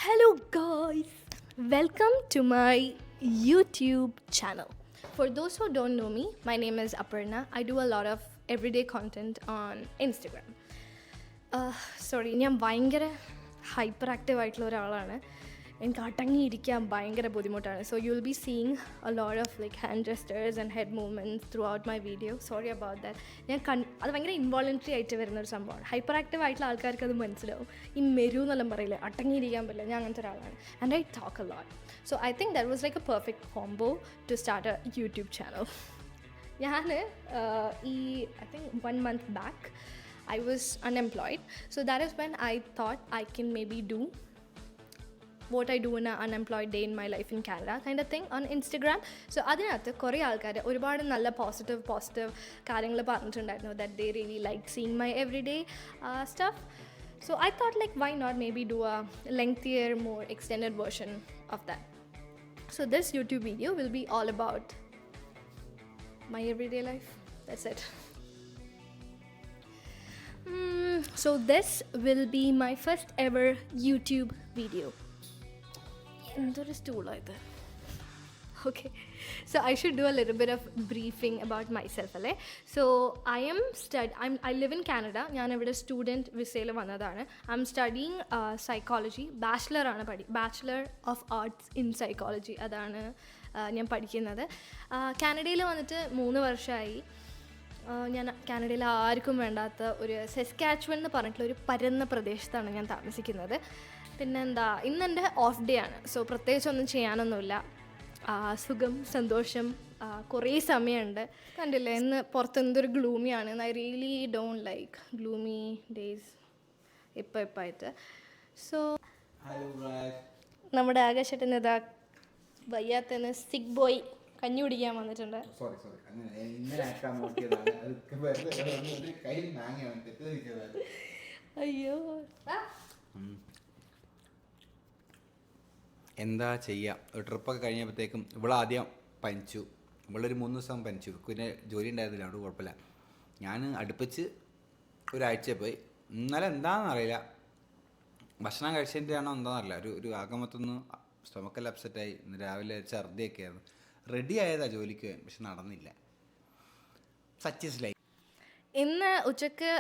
Hello guys, welcome to my YouTube channel. For those who don't know me, my name is Aparna. I do a lot of everyday content on Instagram. ഞാൻ ഭയങ്കര hyper active ആയിട്ടുള്ള ഒരാളാണ്. എനിക്ക് അടങ്ങിയിരിക്കാൻ ഭയങ്കര ബുദ്ധിമുട്ടാണ്. So you will be seeing a lot of like hand gestures and head movements through out my video. Sorry about that. അത് ഭയങ്കര involuntary ആയിട്ട് വരുന്നൊരു സംഭവമാണ്. ഹൈപ്പർ ആക്റ്റീവ് ആയിട്ടുള്ള ആൾക്കാർക്ക് അത് മനസ്സിലാവും. ഈ മെരു എന്നെല്ലാം പറയില്ല, അടങ്ങിയിരിക്കാൻ പറ്റില്ല. ഞാൻ അങ്ങനത്തെ ഒരാളാണ്. And I talk a lot. So I think that was like a perfect combo to start a YouTube channel. ഞാൻ I think 1 month back I was unemployed. So that is when I thought I can maybe do what I do in an unemployed day in my life in Canada kind of thing on Instagram. So അതിനകത്ത് കുറേ ആൾക്കാർ ഒരുപാട് നല്ല positive കാര്യങ്ങൾ പറഞ്ഞിട്ടുണ്ടായിരുന്നു that they really liked seeing my everyday stuff. So I thought like why not maybe do a lengthier, more extended version of that. So this YouTube video will be all about my everyday life. That's it. So this will be my first ever YouTube video. എന്തൊരു സ്റ്റൂളായത്. Okay, so I should do a little bit of briefing about myself അല്ലേ. So I live in Canada. ഞാൻ ഇവിടെ student വിസയിൽ വന്നതാണ്. I M studying psychology. Bachelor of arts in psychology അതാണ് ഞാൻ പഠിക്കുന്നത്. കാനഡയിൽ വന്നിട്ട് 3 വർഷമായി. ഞാൻ കാനഡയിൽ ആർക്കും വേണ്ടാത്ത ഒരു സെസ്കാച്ചുവൻ എന്ന് പറഞ്ഞിട്ടുള്ള ഒരു പരന്ന പ്രദേശത്താണ് ഞാൻ താമസിക്കുന്നത്. പിന്നെന്താ, ഇന്നെൻ്റെ ഓഫ് ഡേ ആണ്. സോ പ്രത്യേകിച്ചൊന്നും ചെയ്യാനൊന്നുമില്ല. സുഖം, സന്തോഷം, കുറേ സമയമുണ്ട്. കണ്ടില്ലേ, ഇന്ന് പുറത്ത് എന്തൊരു ഗ്ലൂമിയാണ്. I really don't like gloomy days ഇപ്പായിട്ട്. സോ നമ്മുടെ ആകാശേട്ടൻ ഇതാ വയ്യാത്തന്ന് സിക്ക് ബോയ് കഞ്ഞി കുടിക്കാൻ വന്നിട്ടുണ്ട്. അയ്യോ, എന്താ ചെയ്യുക. ഒരു ട്രിപ്പൊക്കെ കഴിഞ്ഞപ്പോഴത്തേക്കും ഇവളാദ്യം പനിച്ചു. ഇവളൊരു 3 ദിവസം പനിച്ചു. പിന്നെ ജോലി ഉണ്ടായിരുന്നില്ല, അവിടെ കുഴപ്പമില്ല. ഞാൻ അടുപ്പിച്ച് ഒരാഴ്ച പോയി. ഇന്നലെ എന്താണെന്നറിയില്ല, ഭക്ഷണം കഴിച്ചതിൻ്റെ ആണോ എന്താണെന്നറിയില്ല, ഒരു ആകമത്തൊന്ന് സ്റ്റൊമക്കെല്ലാം അപ്സെറ്റായി. ഇന്ന് രാവിലെ ഛർദിയൊക്കെ ആയിരുന്നു. റെഡി ആയതാ ജോലിക്ക് പോകാൻ, പക്ഷെ നടന്നില്ല. Success life. ഇന്ന് ഉച്ചക്ക്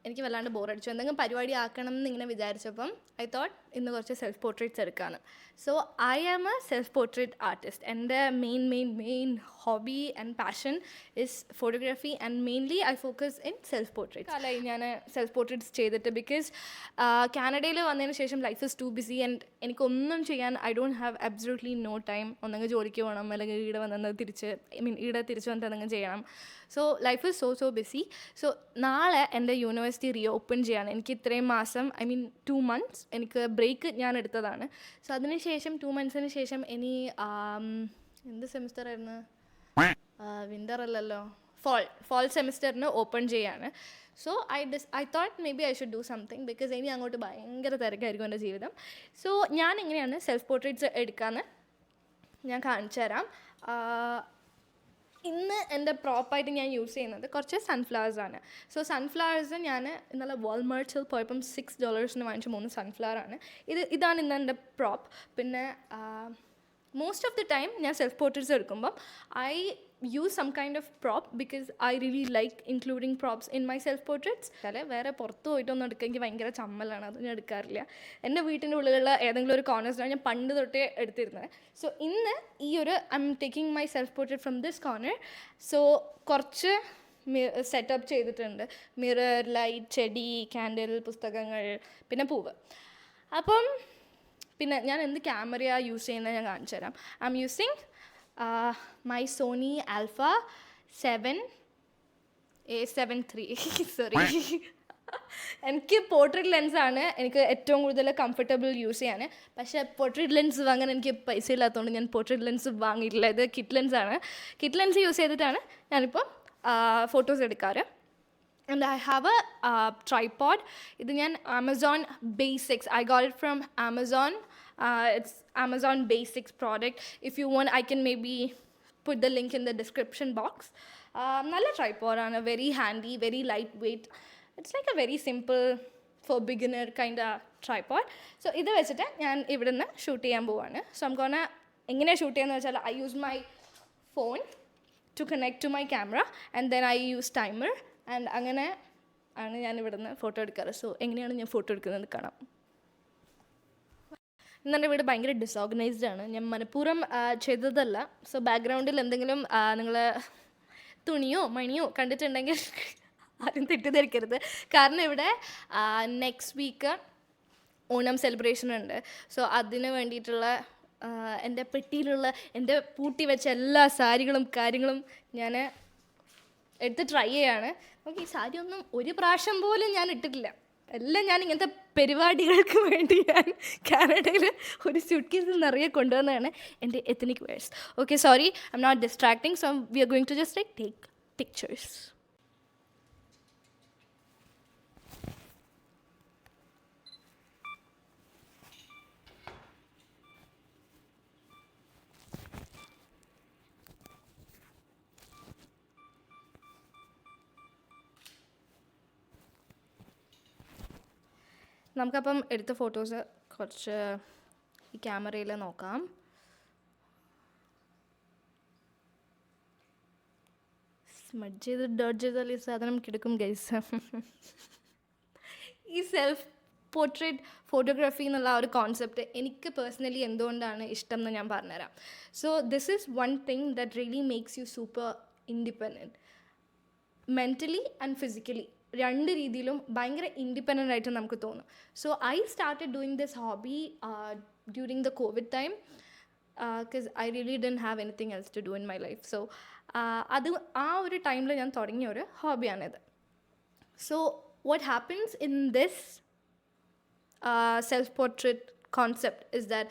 എനിക്ക് വല്ലാണ്ട് ബോറടിച്ചു. എന്തെങ്കിലും പരിപാടി ആക്കണം എന്നിങ്ങനെ വിചാരിച്ചപ്പം ഐ തോട്ട് ഇന്ന് കുറച്ച് സെൽഫ് പോർട്രേറ്റ്സ് എടുക്കാമെന്ന്. So I am a self portrait artist. എൻ്റെ main hobby and passion is photography and mainly I focus in self portraits. അല്ലായി ഞാൻ സെൽഫ് പോർട്രേറ്റ്സ് ചെയ്തിട്ട്, ബിക്കോസ് കാനഡയിൽ വന്നതിന് ശേഷം life is too busy and എനിക്കൊന്നും ചെയ്യാൻ I don't have absolutely no time. ഒന്നെങ്കിൽ ജോലിക്ക് പോകണം, അല്ലെങ്കിൽ ഈടെ വന്നത് തിരിച്ച് വന്നിട്ട് എന്തെങ്കിലും ചെയ്യണം. So life is so busy. So നാളെ എൻ്റെ യൂണിവേഴ്സിറ്റി റീ ഓപ്പൺ ചെയ്യാണ്. എനിക്ക് ഇത്രയും മാസം 2 months എനിക്ക് ബ്രേക്ക് ഞാൻ എടുത്തതാണ്. സോ അതിനുശേഷം 2 monthsന് ശേഷം ഇനി എന്ത് സെമിസ്റ്റർ ആയിരുന്നു, വിൻ്റർ അല്ലല്ലോ, fall സെമിസ്റ്ററിന് ഓപ്പൺ ചെയ്യാണ്. So I thought may be I should do something, because ഇനി അങ്ങോട്ട് ഭയങ്കര തിരക്കായിരിക്കും എൻ്റെ ജീവിതം. സോ ഞാൻ എങ്ങനെയാണ് സെൽഫ് പോർട്രേറ്റ്സ് എടുക്കാമെന്ന് ഞാൻ കാണിച്ചു തരാം. ഇന്ന് എൻ്റെ പ്രോപ്പായിട്ട് ഞാൻ യൂസ് ചെയ്യുന്നത് കുറച്ച് സൺഫ്ലവേഴ്സാണ്. സോ സൺഫ്ലവേഴ്സ് ഞാൻ ഇന്നലെ വാൾമാർട്ടിൽ പോയപ്പം $6 വാങ്ങിച്ച 3 സൺഫ്ലവറാണ്. ഇതാണ് ഇന്ന് എൻ്റെ പ്രോപ്പ്. പിന്നെ മോസ്റ്റ് ഓഫ് ദി ടൈം ഞാൻ സെൽഫ് പോർട്രേറ്റ്സ് എടുക്കുമ്പം I use some kind of prop, because I really like including props in my self portraits. അല്ലെ വേറെ പുറത്ത് പോയിട്ടൊന്നും എടുക്കാൻ എനിക്ക് ഭയങ്കര ചമ്മലാണ്, അതൊന്നും ഞാൻ എടുക്കാറില്ല. എൻ്റെ വീട്ടിൻ്റെ ഉള്ളിലുള്ള ഏതെങ്കിലും ഒരു കോർണേഴ്സിലാണ് ഞാൻ പണ്ട് തൊട്ടേ എടുത്തിരുന്നത്. സോ ഇന്ന് ഈ ഒരു I am taking my self portrait from this corner. So കുറച്ച് സെറ്റപ്പ് ചെയ്തിട്ടുണ്ട്. മിറർ, ലൈറ്റ്, ചെടി, ക്യാൻഡിൽ, പുസ്തകങ്ങൾ, പിന്നെ പൂവ്. അപ്പം പിന്നെ ഞാൻ എന്ത് ക്യാമറയാണ് യൂസ് ചെയ്യുന്നത് ഞാൻ കാണിച്ചു തരാം. I am using my Sony alpha 7A7 III. Sorry, എനിക്ക് പോർട്രേറ്റ് ലെൻസാണ് എനിക്ക് ഏറ്റവും കൂടുതൽ കംഫർട്ടബിൾ യൂസ് ചെയ്യാൻ. പക്ഷേ പോർട്രേറ്റ് ലെൻസ് വാങ്ങാൻ എനിക്ക് പൈസ ഇല്ലാത്തതുകൊണ്ട് ഞാൻ പോർട്രേറ്റ് ലെൻസ് വാങ്ങിയിട്ടില്ല. ഇത് കിറ്റ് ലെൻസാണ്. കിറ്റ് ലെൻസ് യൂസ് ചെയ്തിട്ടാണ് ഞാനിപ്പോൾ ഫോട്ടോസ് എടുക്കാറ്. And I have a tripod. ഇത് ഞാൻ Amazon Basics. I got it from Amazon. It's Amazon Basics product. If you want, I can maybe put the link in the description box. നല്ല tripod ആണ്. Very handy, very lightweight. It's like a very simple for beginner kind of tripod. So ഇത് വെച്ചിട്ട് ഞാൻ ഇവിടുന്ന് shoot ചെയ്യാൻ പോവാണ്. So നമുക്കൊന്ന് എങ്ങനെയാണ് ഷൂട്ട് ചെയ്യുന്നത് വെച്ചാൽ I use my phone to connect to my camera and then I use timer ആൻഡ് അങ്ങനെ ആണ് ഞാൻ ഇവിടുന്ന് ഫോട്ടോ എടുക്കാറ്. സോ എങ്ങനെയാണ് ഞാൻ ഫോട്ടോ എടുക്കുന്നത് കാണാം. ഇന്നെൻ്റെ വീട് ഭയങ്കര ഡിസോർഗനൈസ്ഡ് ആണ്. ഞാൻ മനഃപൂർവ്വം ചെയ്തതല്ല. സോ ബാക്ക്ഗ്രൗണ്ടിൽ എന്തെങ്കിലും നിങ്ങൾ തുണിയോ മണിയോ കണ്ടിട്ടുണ്ടെങ്കിൽ ആരും തെറ്റിദ്ധരിക്കരുത്. കാരണം ഇവിടെ നെക്സ്റ്റ് വീക്ക് ഓണം സെലിബ്രേഷൻ ഉണ്ട്. സോ അതിന് വേണ്ടിയിട്ടുള്ള എൻ്റെ പെട്ടിയിലുള്ള എൻ്റെ പൂട്ടി വെച്ച എല്ലാ സാരികളും കാര്യങ്ങളും ഞാൻ എടുത്ത് ട്രൈ ചെയ്യാണ്. നമുക്ക് ഈ സാരി ഒന്നും ഒരു പ്രാവശ്യം പോലും ഞാൻ ഇട്ടിട്ടില്ല. എല്ലാം ഞാൻ ഇങ്ങനത്തെ പരിപാടികൾക്ക് വേണ്ടി ഞാൻ കാനഡയിൽ ഒരു സ്യൂട്ട് കേസിൽ നിറയെ കൊണ്ടുവന്നതാണ് എൻ്റെ ethnic wears. Okay, sorry, I'm not distracting. So we are going to just like take pictures. നമുക്കപ്പം എടുത്ത ഫോട്ടോസ് കുറച്ച് ഈ ക്യാമറയിൽ നോക്കാം. സ്മഡ് ചെയ്ത് ഡേർട്ട് ചെയ്താൽ ഈ സാധനം കിടക്കും ഗൈസ്. ഈ സെൽഫ് പോർട്രേറ്റ് ഫോട്ടോഗ്രാഫി എന്നുള്ള ആ ഒരു കോൺസെപ്റ്റ് എനിക്ക് പേഴ്സണലി എന്തുകൊണ്ടാണ് ഇഷ്ടം എന്ന് ഞാൻ പറഞ്ഞുതരാം. So this is one thing that really makes you super independent, mentally and physically. രണ്ട് രീതിയിലും ഭയങ്കര ഇൻഡിപെൻഡൻ്റ് ആയിട്ട് നമുക്ക് തോന്നും. So I started doing this hobby during the COVID time because I really didn't have anything else to do in my life. So അത് ആ ഒരു ടൈമിൽ ഞാൻ തുടങ്ങിയ ഒരു ഹോബിയാണിത്. So what happens in this self-portrait concept is that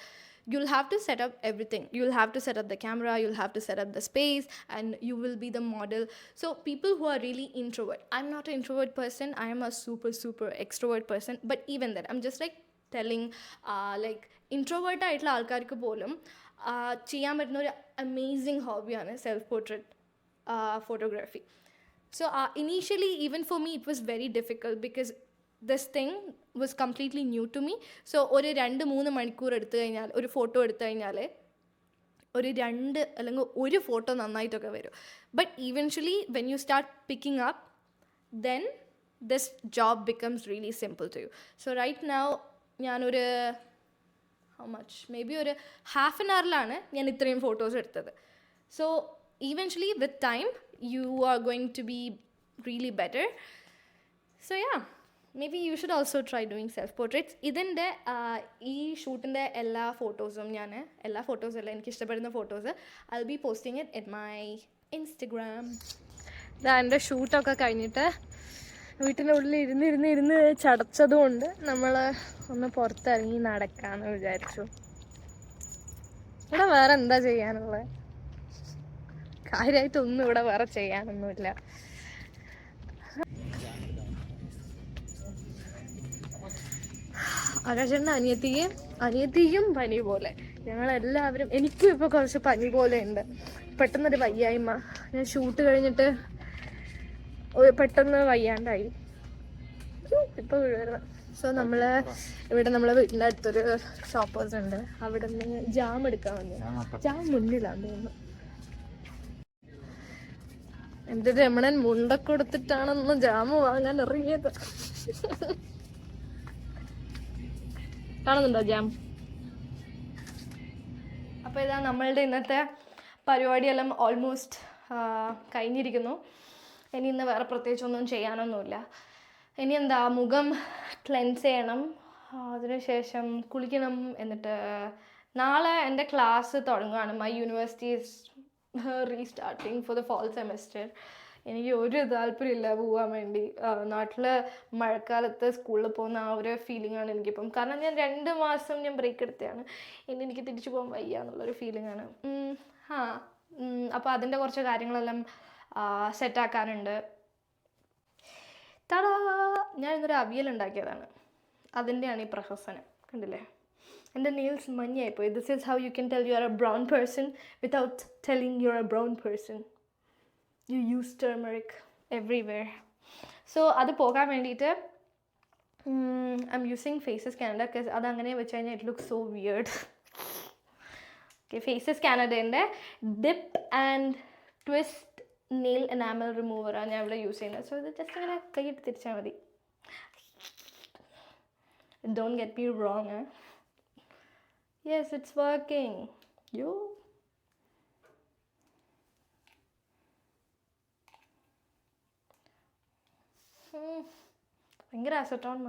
you'll have to set up everything. You'll have to set up the camera, you'll have to set up the space, and you will be the model. So people who are really introvert, I'm not an introvert person, I am a super extrovert person, but even that I'm just like telling like introvert ആയിട്ടുള്ള ആൾക്കാർക്ക് പോലും ചെയ്യാൻ പറ്റുന്ന ഒരു amazing ഹോബിയാണ് self portrait photography. So initially even for me it was very difficult because this thing was completely new to me. So ഒരു 2-3 മണിക്കൂർ എടുത്തു കഴിഞ്ഞാൽ ഒരു ഫോട്ടോ എടുത്തു കഴിഞ്ഞാൽ ഒരു 2 അല്ലെങ്കിൽ ഒരു ഫോട്ടോ നന്നായിട്ടൊക്കെ വരും. But eventually when you start picking up then this job becomes really simple to you. So right now ഞാനൊരു ഹൗ മച്ച് മേ ബി ഒരു ഹാഫ് ആൻ അവറിലാണ് ഞാൻ ഇത്രയും ഫോട്ടോസ് എടുത്തത്. So eventually with time you are going to be really better. So yeah, maybe you should also try doing self portraits. ഇതിൻ്റെ ഈ ഷൂട്ടിൻ്റെ എല്ലാ ഫോട്ടോസും എല്ലാ ഫോട്ടോസും അല്ല, എനിക്ക് ഇഷ്ടപ്പെടുന്ന photos I will be posting it in my Instagram. ഇതാ എൻ്റെ ഷൂട്ടൊക്കെ കഴിഞ്ഞിട്ട് വീട്ടിൻ്റെ ഉള്ളിൽ ഇരുന്ന് ചടച്ചതുകൊണ്ട് നമ്മൾ ഒന്ന് പുറത്തിറങ്ങി നടക്കാമെന്ന് വിചാരിച്ചു. ഇവിടെ വേറെ എന്താ ചെയ്യാനുള്ളത്? കാര്യമായിട്ടൊന്നും ഇവിടെ വേറെ ചെയ്യാനൊന്നുമില്ല. ആകാശൻ്റെ അനിയത്തിക്കും പനി പോലെ, ഞങ്ങളെല്ലാവരും, എനിക്കും ഇപ്പോൾ കുറച്ച് പനി പോലെ ഉണ്ട്, പെട്ടെന്നൊരു വയ്യായ്മ. ഞാൻ ഷൂട്ട് കഴിഞ്ഞിട്ട് പെട്ടെന്ന് വയ്യാണ്ടായി ഇപ്പോൾ വീഴുന്നത്. സോ നമ്മളെ വീട്ടിൻ്റെ അടുത്തൊരു ഷോപ്പേഴ്സ് ഉണ്ട്, അവിടെ നിന്ന് ജാം എടുക്കാൻ വന്നു. ജാം മുന്നിലാന്ന് തോന്നുന്നു. എൻ്റെ രമണൻ മുണ്ടൊക്കെ കൊടുത്തിട്ടാണെന്ന് ജാമ് വാങ്ങാൻ ഇറങ്ങിയത്. കാണുന്നുണ്ടോ ജാം? അപ്പോൾ ഇതാ നമ്മളുടെ ഇന്നത്തെ പരിപാടിയെല്ലാം ഓൾമോസ്റ്റ് കഴിഞ്ഞിരിക്കുന്നു. ഇനി ഇന്ന് വേറെ പ്രത്യേകിച്ചൊന്നും ചെയ്യാനൊന്നുമില്ല. ഇനി എന്താ, മുഖം ക്ലെൻസ് ചെയ്യണം, അതിനുശേഷം കുളിക്കണം. എന്നിട്ട് നാളെ എൻ്റെ ക്ലാസ് തുടങ്ങുകയാണ്. My university is restarting for the fall semester. എനിക്ക് ഒരു താല്പര്യമില്ല പോകാൻ വേണ്ടി. നാട്ടിൽ മഴക്കാലത്ത് സ്കൂളിൽ പോകുന്ന ആ ഒരു ഫീലിംഗാണ് എനിക്കിപ്പം. കാരണം ഞാൻ 2 മാസം ഞാൻ ബ്രേക്ക് എടുത്തതാണ്. ഇനി എനിക്ക് തിരിച്ചു പോകാൻ വയ്യ എന്നുള്ളൊരു ഫീലിംഗാണ്. അപ്പോൾ അതിൻ്റെ കുറച്ച് കാര്യങ്ങളെല്ലാം സെറ്റാക്കാനുണ്ട്. തടാ, ഞാൻ ഇന്നൊരു അവിയൽ ഉണ്ടാക്കിയതാണ്, അതിൻ്റെയാണ് ഈ പ്രഹസനം. കണ്ടില്ലേ, എൻ്റെ നെയിൽസ് മഞ്ഞായിപ്പോയി. This is how you can tell you are a brown person without telling you are a brown person. You use turmeric everywhere. So അത് പോകാൻ വേണ്ടിയിട്ട് I'm using Faces Canada because അതങ്ങനെ വെച്ച് കഴിഞ്ഞാൽ it looks so weird. Okay, Faces Canada dip and twist nail enamel remover ആണ് ഞാൻ ഇവിടെ use ചെയ്യുന്നത്. സോ ഇത് ജസ്റ്റ് ഇങ്ങനെ കൈയിട്ട് തിരിച്ചാൽ മതി. Don't get me wrong. Yes, it's working. Yo. ഭയങ്കര ആസറ്റോൺ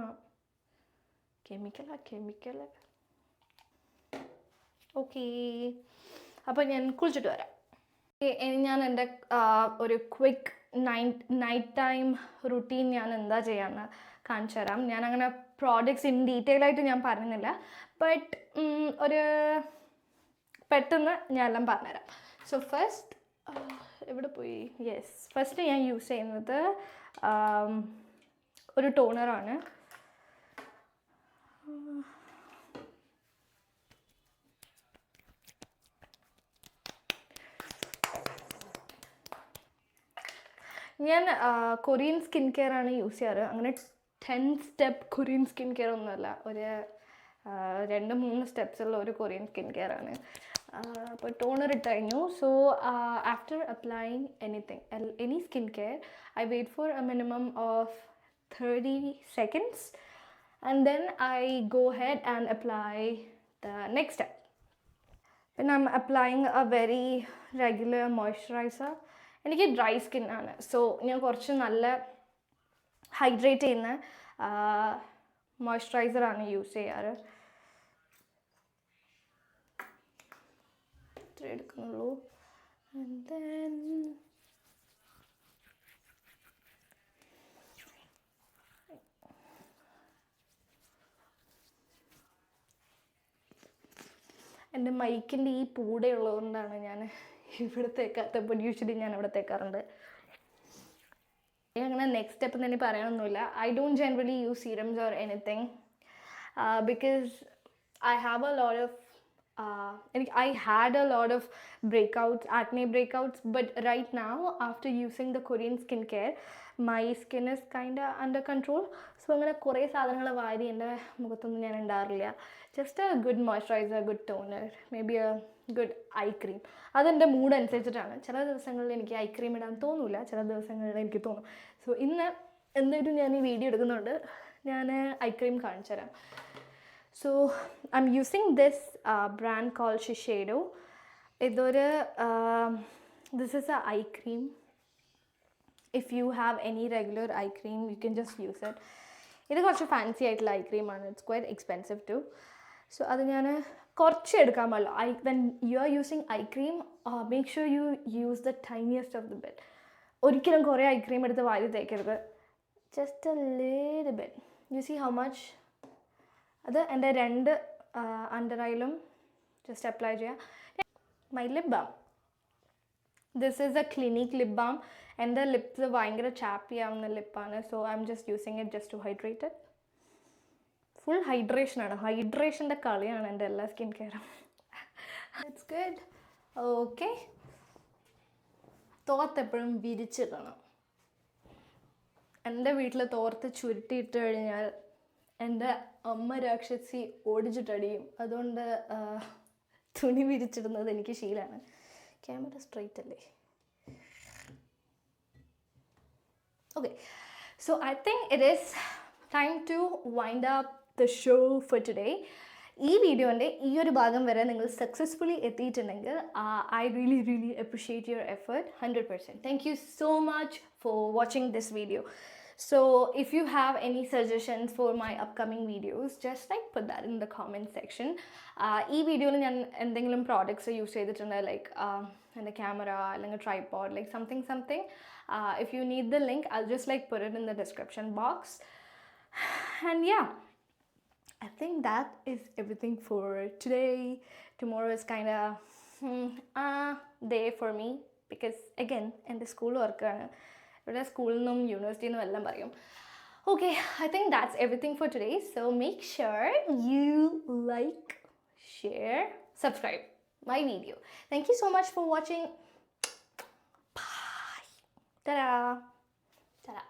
കെമിക്കൽ. ഓക്കേ, അപ്പോൾ ഞാൻ കുളിച്ചിട്ട് വരാം. ഞാൻ എൻ്റെ ഒരു ക്വിക്ക് നൈറ്റ് ടൈം റുട്ടീൻ ഞാൻ എന്താ ചെയ്യാമെന്ന് കാണിച്ചു തരാം. ഞാൻ അങ്ങനെ പ്രോഡക്ട്സ് ഇൻ ഡീറ്റെയിൽ ആയിട്ട് ഞാൻ പറയുന്നില്ല, ബട്ട് ഒരു പെട്ടെന്ന് ഞാൻ എല്ലാം പറഞ്ഞുതരാം. സോ ഫസ്റ്റ് എവിടെ പോയി, ഫസ്റ്റ് ഞാൻ യൂസ് ചെയ്യുന്നത് ഒരു ടോണറാണ്. ഞാൻ കൊറിയൻ സ്കിൻ കെയർ ആണ് യൂസ് ചെയ്യാറ്. അങ്ങനെ 10 സ്റ്റെപ്പ് കൊറിയൻ സ്കിൻ കെയർ ഒന്നുമല്ല, ഒരു 2-3 സ്റ്റെപ്സുള്ള ഒരു കൊറിയൻ സ്കിൻ കെയർ ആണ്. അപ്പോൾ ടോണർ ഇട്ട് കഴിഞ്ഞു. So after applying any skin care I wait for a minimum of 30 seconds and then I go ahead and apply the next step. When I'm applying a very regular moisturizer, എനിക്ക് dry സ്കിന്നാണ്. So ഞാൻ കുറച്ച് നല്ല hydrate ചെയ്യുന്ന മോയ്സ്ചറൈസറാണ് use ചെയ്യാറ്. ഇത്രേ എടുക്കുന്നുള്ളൂ. And then എൻ്റെ മൈക്കിൻ്റെ ഈ പൂടെ ഉള്ളതുകൊണ്ടാണ് ഞാൻ ഇവിടെ തേക്കാത്ത. ബട്ട് യൂഷ്വലി ഞാൻ ഇവിടെ തേക്കാറുണ്ട്. അങ്ങനെ നെക്സ്റ്റ് സ്റ്റെപ്പ് തന്നെ പറയാനൊന്നുമില്ല. I don't generally use serums or anything because I have a lot of I had a lot of acne breakouts, but right now after using the Korean skincare my skin is kind of under control. So അങ്ങനെ കുറേ സാധനങ്ങൾ വാരി എൻ്റെ മുഖത്തൊന്നും ഞാൻ ഉണ്ടാറില്ല. Just a good moisturiser, good toner, maybe a good eye cream. അതെൻ്റെ mood അനുസരിച്ചിട്ടാണ്. ചില ദിവസങ്ങളിൽ എനിക്ക് ഐ ക്രീം ഇടാൻ തോന്നില്ല, ചില ദിവസങ്ങളിൽ എനിക്ക് തോന്നും. സോ ഇന്ന് എന്തായാലും ഞാൻ ഈ വീഡിയോ എടുക്കുന്നുണ്ട്, ഞാൻ ഐ ക്രീം കാണിച്ചു തരാം. So I'm using this brand called Shiseido. This is a eye cream. If you have any regular eye cream, you can just use it. This is a fancy eye cream and it's quite expensive too. So when you are using eye cream, make sure you use the tiniest of the bit. ഒരിക്കലും കുറേ eye cream എടുത്ത് വാരി തേക്കരുത്. Just a little bit. You see how much? അത് എൻ്റെ 2 under ഐയിലും just apply ചെയ്യാം. My lip balm, this is a Clinique lip balm. എൻ്റെ lips ഭയങ്കര ചാപ്പി ആവുന്ന ലിപ്പാണ്. So I'm just using it just to hydrate it. Full ഹൈഡ്രേഷനാണ്, ഹൈഡ്രേഷൻ്റെ കളിയാണ് എൻ്റെ എല്ലാ സ്കിൻ കെയറും. It's good. ഓക്കെ, തോർത്തെപ്പോഴും വിരിച്ചിടണം. എൻ്റെ വീട്ടിൽ തോർത്ത് ചുരുട്ടിയിട്ട് കഴിഞ്ഞാൽ എൻ്റെ അമ്മ രാക്ഷസി ഓടിച്ചിട്ടടിയും. അതുകൊണ്ട് തുണി വിരിച്ചിടുന്നത് എനിക്ക് ശീലമാണ്. ക്യാമറ സ്ട്രൈറ്റ് അല്ലേ? Okay, so I think it is time to wind up the show for today. ഈ വീഡിയോൻ്റെ ഈ ഒരു ഭാഗം വരെ നിങ്ങൾ സക്സസ്ഫുള്ളി എത്തിയിട്ടുണ്ടെങ്കിൽ I really appreciate your effort 100%. Thank you so much for watching this video. So if you have any suggestions for my upcoming videos, just put that in the comment section. Ee video il njan endengilum products use cheyidittunde, like and a camera allenga tripod, like something. If you need the link, I'll just put it in the description box. And yeah, I think that is everything for today. Tomorrow is kind of day for me because again in the school work ഇവിടെ സ്കൂളിൽ നിന്നും യൂണിവേഴ്സിറ്റിയിൽ നിന്നും എല്ലാം പറയും. Okay, I think that's everything for today. So make sure you like, share, subscribe my video. Thank you so much for watching. Bye. Ta-da. Ta-da.